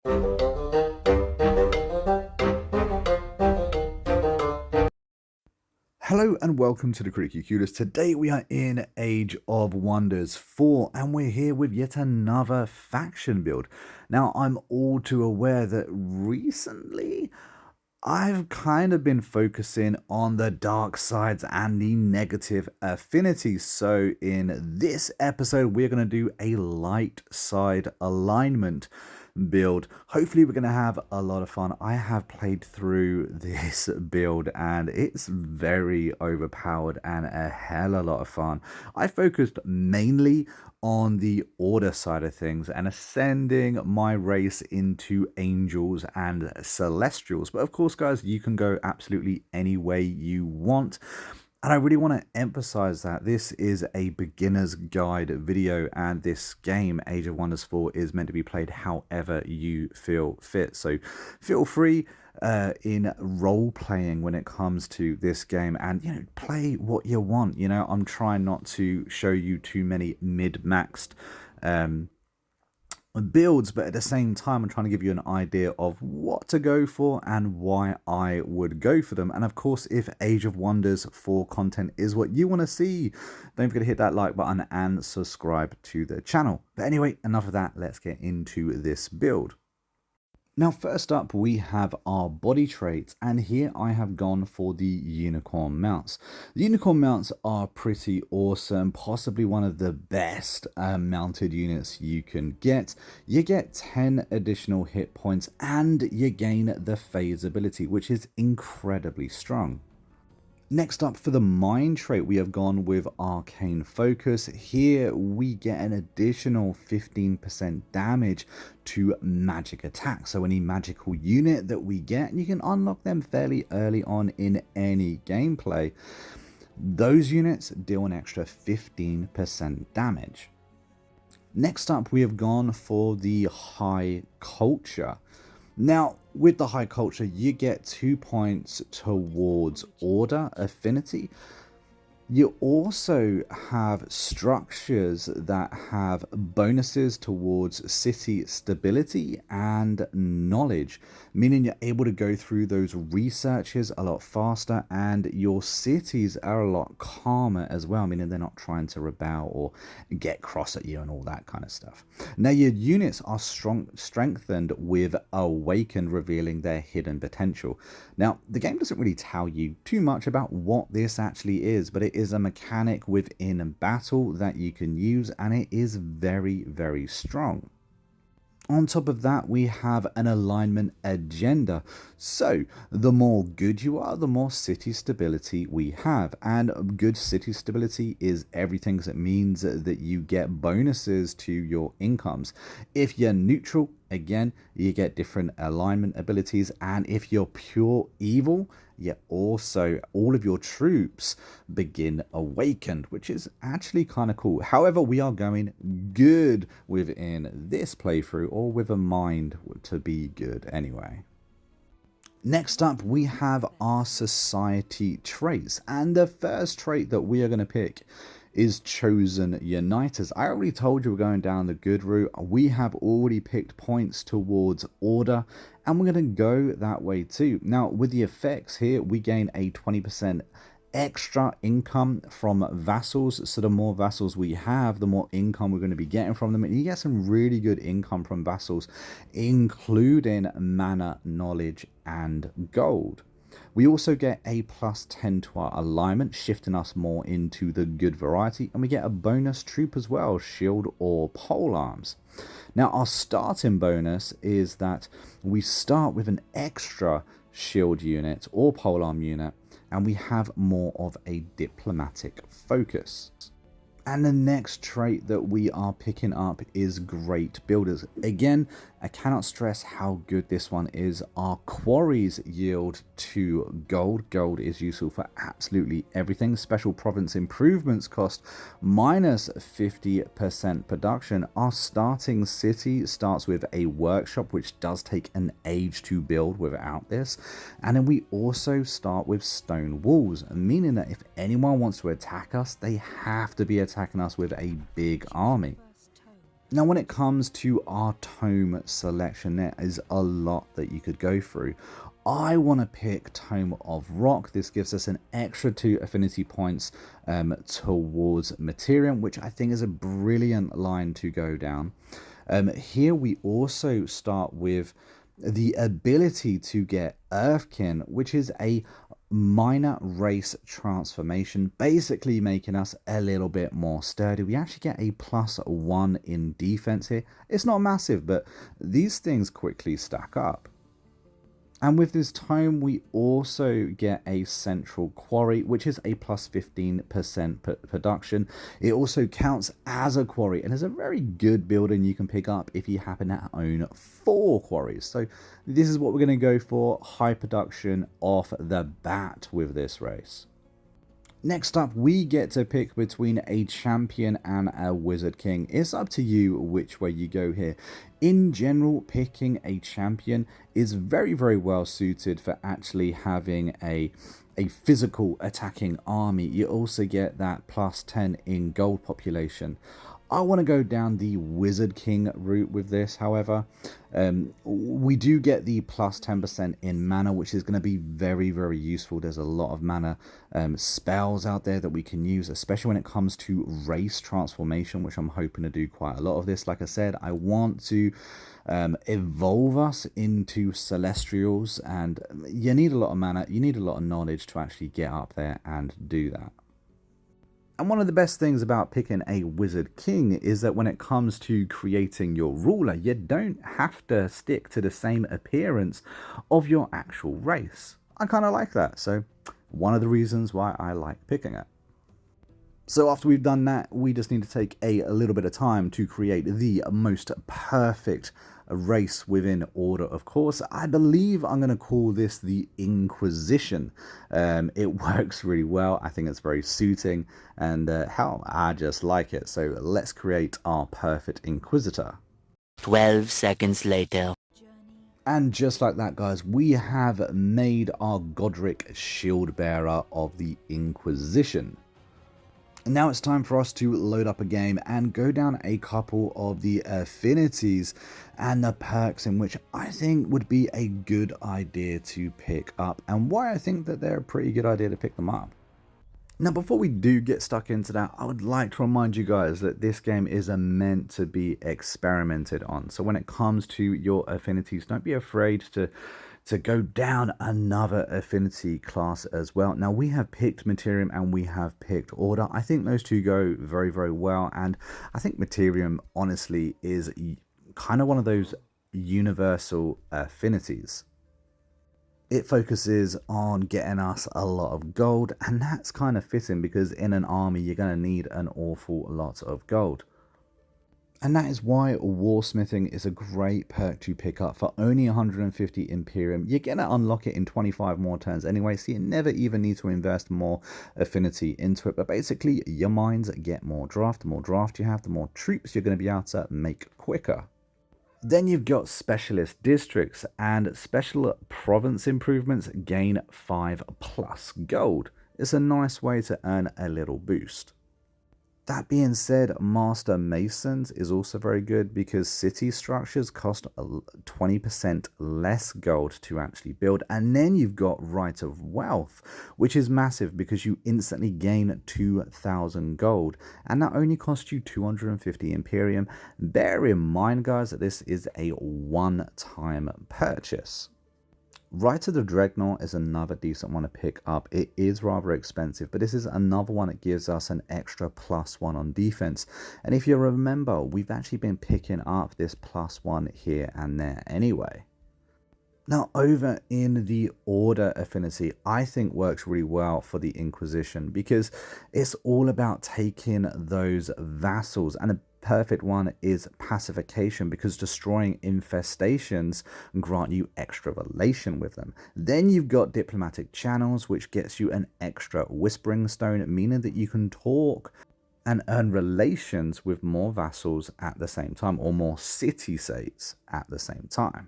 Hello and welcome to the Critically Clueless. Today we are in Age of Wonders 4 and we're here with yet another faction build. Now I'm all too aware that recently I've kind of been focusing on the dark sides and the negative affinities. So in this episode we're going to do a light side alignment build. Hopefully we're going to have a lot of fun. I have played through this build and it's very overpowered and a hell of a lot of fun. I focused mainly on the order side of things and ascending my race into angels and celestials, but of course guys, you can go absolutely any way you want. And I really want to emphasize that this is a beginner's guide video and this game, Age of Wonders 4, is meant to be played however you feel fit. So feel free in role playing when it comes to this game and, play what you want. I'm trying not to show you too many mid-maxed builds, but at the same time I'm trying to give you an idea of what to go for and why I would go for them. And of course, if Age of Wonders 4 content is what you want to see, don't forget to hit that like button and subscribe to the channel. But anyway, enough of that, let's get into this build. Now first up we have our body traits, and here I have gone for the unicorn mounts. The unicorn mounts are pretty awesome, possibly one of the best mounted units you can get. You get 10 additional hit points and you gain the phase ability, which is incredibly strong. Next up for the mind trait, we have gone with Arcane Focus. Here we get an additional 15% damage to magic attacks. So any magical unit that we get, you can unlock them fairly early on in any gameplay. Those units deal an extra 15% damage. Next up, we have gone for the High Culture. Now, with the High Culture, you get 2 points towards Order Affinity. You also have structures that have bonuses towards city stability and knowledge, meaning you're able to go through those researches a lot faster and your cities are a lot calmer as well, meaning they're not trying to rebel or get cross at you and all that kind of stuff. Now your units are strengthened with Awakened, revealing their hidden potential. Now the game doesn't really tell you too much about what this actually is, but it is a mechanic within battle that you can use and it is very, very strong. On top of that, we have an alignment agenda. So the more good you are, the more city stability we have. And good city stability is everything that means that you get bonuses to your incomes. If you're neutral, again, you get different alignment abilities. And if you're pure evil, you also, all of your troops begin awakened, which is actually kind of cool. However, we are going good within this playthrough, or with a mind to be good anyway. Next up, we have our society traits, and the first trait that we are going to pick is Chosen Uniters. I already told you we're going down the good route. We have already picked points towards order, and we're going to go that way too. Now, with the effects here, we gain a 20% extra income from vassals. So the more vassals we have, the more income we're going to be getting from them, and you get some really good income from vassals, including mana, knowledge, and gold. We also get a +10 to our alignment, shifting us more into the good variety, and we get a bonus troop as well, shield or pole arms. Now our starting bonus is that we start with an extra shield unit or polearm unit, and we have more of a diplomatic focus. And the next trait that we are picking up is Great Builders. Again, I cannot stress how good this one is. Our quarries yield 2 gold. Gold is useful for absolutely everything. Special province improvements cost minus 50% production. Our starting city starts with a workshop, which does take an age to build without this. And then we also start with stone walls, meaning that if anyone wants to attack us, they have to be attacking us with a big army. Now, when it comes to our tome selection, there is a lot that you could go through. I want to pick Tome of Rock. This gives us an extra 2 affinity points towards Materium, which I think is a brilliant line to go down. Here we also start with the ability to get Earthkin, which is a minor race transformation, basically making us a little bit more sturdy. We actually get a +1 in defense here. It's not massive, but these things quickly stack up. And with this tome, we also get a central quarry, which is a +15% production. It also counts as a quarry and is a very good building you can pick up if you happen to own 4 quarries. So this is what we're going to go for, high production off the bat with this race. Next up, we get to pick between a champion and a wizard king. It's up to you which way you go here. In general, picking a champion is very, very well suited for actually having a physical attacking army. You also get that +10 in gold population. I want to go down the Wizard King route with this, however. We do get the +10% in mana, which is going to be very, very useful. There's a lot of mana spells out there that we can use, especially when it comes to race transformation, which I'm hoping to do quite a lot of this. Like I said, I want to evolve us into Celestials, and you need a lot of mana, you need a lot of knowledge to actually get up there and do that. And one of the best things about picking a Wizard King is that when it comes to creating your ruler, you don't have to stick to the same appearance of your actual race. I kind of like that, so one of the reasons why I like picking it. So after we've done that, we just need to take a little bit of time to create the most perfect race within order, of course. I believe I'm going to call this the Inquisition. It works really well. I think it's very suiting, and hell, I just like it. So let's create our perfect Inquisitor. 12 seconds later. And just like that, guys, we have made our Godric shield bearer of the Inquisition. And now it's time for us to load up a game and go down a couple of the affinities and the perks in which I think would be a good idea to pick up, and why I think that they're a pretty good idea to pick them up. Now, before we do get stuck into that, I would like to remind you guys that this game is meant to be experimented on. So when it comes to your affinities, don't be afraid to go down another affinity class as well. Now, we have picked Materium and we have picked Order. I think those two go very, very well. And I think Materium, honestly, is kind of one of those universal affinities. It focuses on getting us a lot of gold, and that's kind of fitting because in an army, you're going to need an awful lot of gold. And that is why Warsmithing is a great perk to pick up. For only 150 Imperium, you're going to unlock it in 25 more turns anyway, so you never even need to invest more affinity into it. But basically, your mines get more draft. The more draft you have, the more troops you're going to be able to make quicker. Then you've got Specialist Districts, and Special Province improvements gain 5+ gold. It's a nice way to earn a little boost. That being said, Master Masons is also very good because city structures cost 20% less gold to actually build. And then you've got Right of Wealth, which is massive because you instantly gain 2,000 gold. And that only costs you 250 Imperium. Bear in mind, guys, that this is a one-time purchase. Right of the Dreadnought is another decent one to pick up. It is rather expensive, but this is another one that gives us an extra +1 on defense. And if you remember, we've actually been picking up this +1 here and there anyway. Now, over in the Order affinity, I think works really well for the Inquisition because it's all about taking those vassals, and a perfect one is pacification because destroying infestations grant you extra relation with them. Then you've got diplomatic channels, which gets you an extra whispering stone, meaning that you can talk and earn relations with more vassals at the same time, or more city-states at the same time.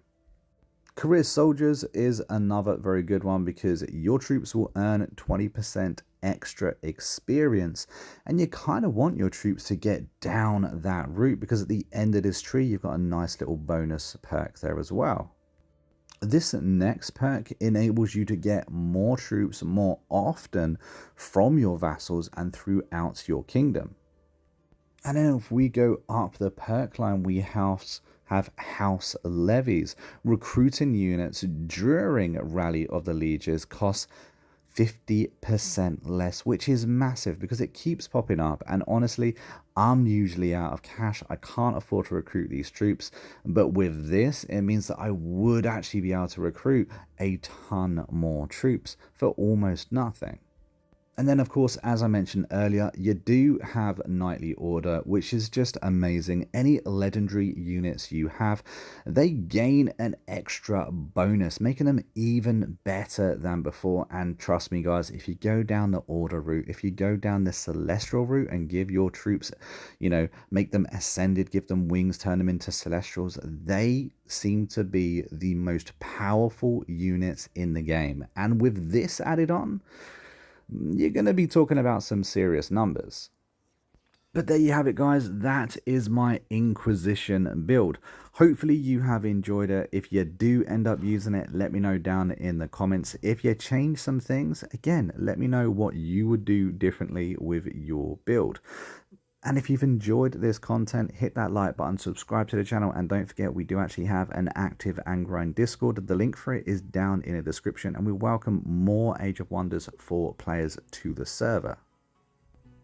Career Soldiers is another very good one because your troops will earn 20% extra experience. And you kind of want your troops to get down that route, because at the end of this tree, you've got a nice little bonus perk there as well. This next perk enables you to get more troops more often from your vassals and throughout your kingdom. And then if we go up the perk line, we have house levies. Recruiting units during Rally of the Lieges costs 50% less, which is massive because it keeps popping up. And honestly, I'm usually out of cash. I can't afford to recruit these troops. But with this, it means that I would actually be able to recruit a ton more troops for almost nothing. And then, of course, as I mentioned earlier, you do have Knightly Order, which is just amazing. Any legendary units you have, they gain an extra bonus, making them even better than before. And trust me, guys, if you go down the Order route, if you go down the Celestial route and give your troops, make them ascended, give them wings, turn them into Celestials, they seem to be the most powerful units in the game. And with this added on, you're going to be talking about some serious numbers. But there you have it, guys. That is my Inquisition build. Hopefully you have enjoyed it. If you do end up using it, let me know down in the comments. If you change some things, again, let me know what you would do differently with your build. And if you've enjoyed this content, hit that like button, subscribe to the channel, and don't forget we do actually have an active and growing Discord. The link for it is down in the description, and we welcome more Age of Wonders 4 players to the server.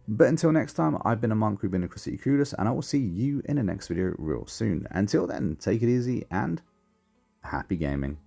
But until next time, I've been a monk, we've been a Critically Clueless, and I will see you in the next video real soon. Until then, take it easy and happy gaming.